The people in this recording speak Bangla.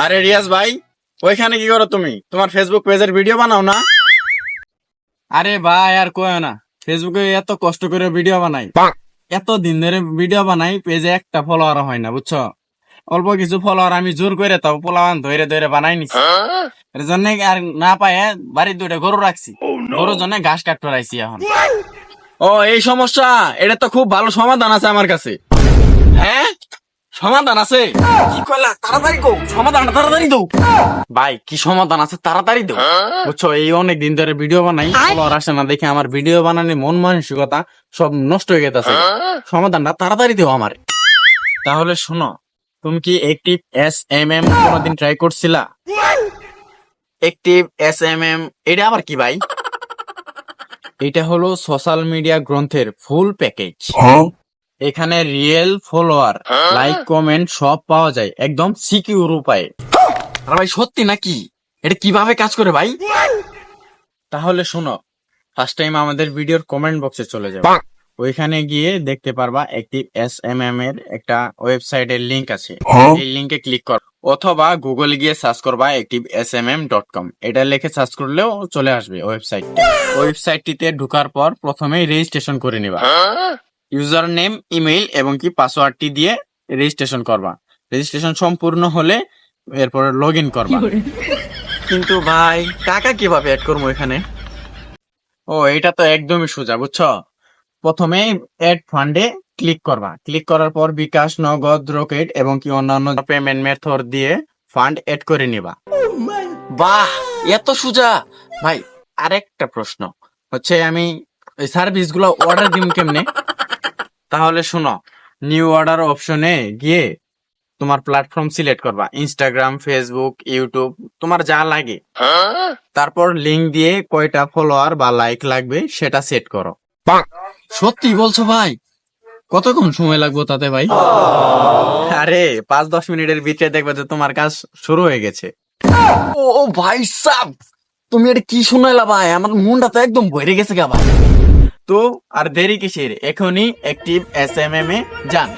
আরে রিয়াজ ভাই, ওইখানে কি করো তুমি? তোমার ফেসবুক পেজের ভিডিও বানাও না? আরে ভাই আর কয়ও না, ফেসবুকে এত কষ্ট করে ভিডিও বানাই, এত দিন ধরে ভিডিও বানাই, পেজে একটা ফলোয়ার হয় না, বুঝছো? অল্প কিছু ফলোয়ার আমি জোর করে তাও পোলাওয়ান ধরে ধরে বানাই নিছি। এর জন্য আর না পায় বাড়ির দুইটা গরু রাখছি, গরুর জন্য ঘাস কাটতে রাখছি এখন। ও এই সমস্যা, এটা তো খুব ভালো সমাধান আছে আমার কাছে। হ্যাঁ, সমাধান আছে? কি কইলা? তাড়াতাড়ি কও, সমাধান তাড়াতাড়ি দাও। ভাই কি সমাধান আছে, তাড়াতাড়ি দাও। বুঝছো, এই অনেক দিন ধরে ভিডিও বানাই, ফলোয়ার আসে না দেখে আমার ভিডিও বানানোর মন মানসিকতা সব নষ্ট হয়ে গেছে। সমাধানটা তাড়াতাড়ি দাও আমারে। তাহলে শোনো, তুমি কি অ্যাক্টিভ SMM কোনোদিন ট্রাই করছিলা? অ্যাক্টিভ SMM এটা আবার কি ভাই? এটা হলো সোশ্যাল মিডিয়া গ্রন্থের ফুল প্যাকেজ। এখানে রিয়েল ফলোয়ার, লাইক, কমেন্ট সব পাওয়া যায় একদম সিকিউর উপায়ে। আর ভাই সত্যি নাকি? এটা কিভাবে কাজ করে ভাই? তাহলে শোনো, ফার্স্ট টাইম আমাদের ভিডিওর কমেন্ট বক্সে চলে যাবে। ওইখানে গিয়ে দেখতে পারবা অ্যাক্টিভ SMM এর একটা ওয়েবসাইটের লিংক আছে। এই লিংকে ক্লিক কর, অথবা গুগলে গিয়ে সার্চ করবা activesmm.com। এটা লিখে সার্চ করলেও চলে আসবে ওয়েবসাইট। ওয়েবসাইটটিতে ঢোকার পর প্রথমেই রেজিস্ট্রেশন করে নিবা। ইউজার নেম, ইমেইল এবং কি পাসওয়ার্ডটি দিয়ে রেজিস্ট্রেশন করবা। রেজিস্ট্রেশন সম্পূর্ণ হলে এরপর লগ ইন করবা। কিন্তু ভাই টাকা কিভাবে অ্যাড করবো এখানে? ও এটা তো একদমই সোজা, বুঝছো? প্রথমে অ্যাড ফান্ডে ক্লিক করবা। ক্লিক করার পর বিকাশ, নগদ, রকেট এবং কি অন্যান্য পেমেন্ট মেথড দিয়ে ফান্ড অ্যাড করে নিবা। বাহ, এত সোজা! ভাই আরেকটা প্রশ্ন হচ্ছে, আমি এই সার্ভিস গুলো অর্ডার দিম কেমনে? তাহলে শোনো, নিউ অর্ডার অপশনে গিয়ে তোমার প্ল্যাটফর্ম সিলেক্ট করবা, ইনস্টাগ্রাম, ফেসবুক, ইউটিউব, তোমার যা লাগে। তারপর লিংক দিয়ে কয়টা ফলোয়ার বা লাইক লাগবে সেটা সেট করো। সত্যি বলছো ভাই? কতক্ষণ সময় লাগবে তাতে ভাই? আরে 5-10 মিনিটের ভিতরে দেখবে যে তোমার কাজ শুরু হয়ে গেছে। ও ভাই সাব, তুমি এটা কি শুনাইলা ভাই? আমার মনটা তো একদম ভরে গেছে গা ভাই। তো আর দেরি কিসের, এখনই অ্যাক্টিভ SMM এ যান।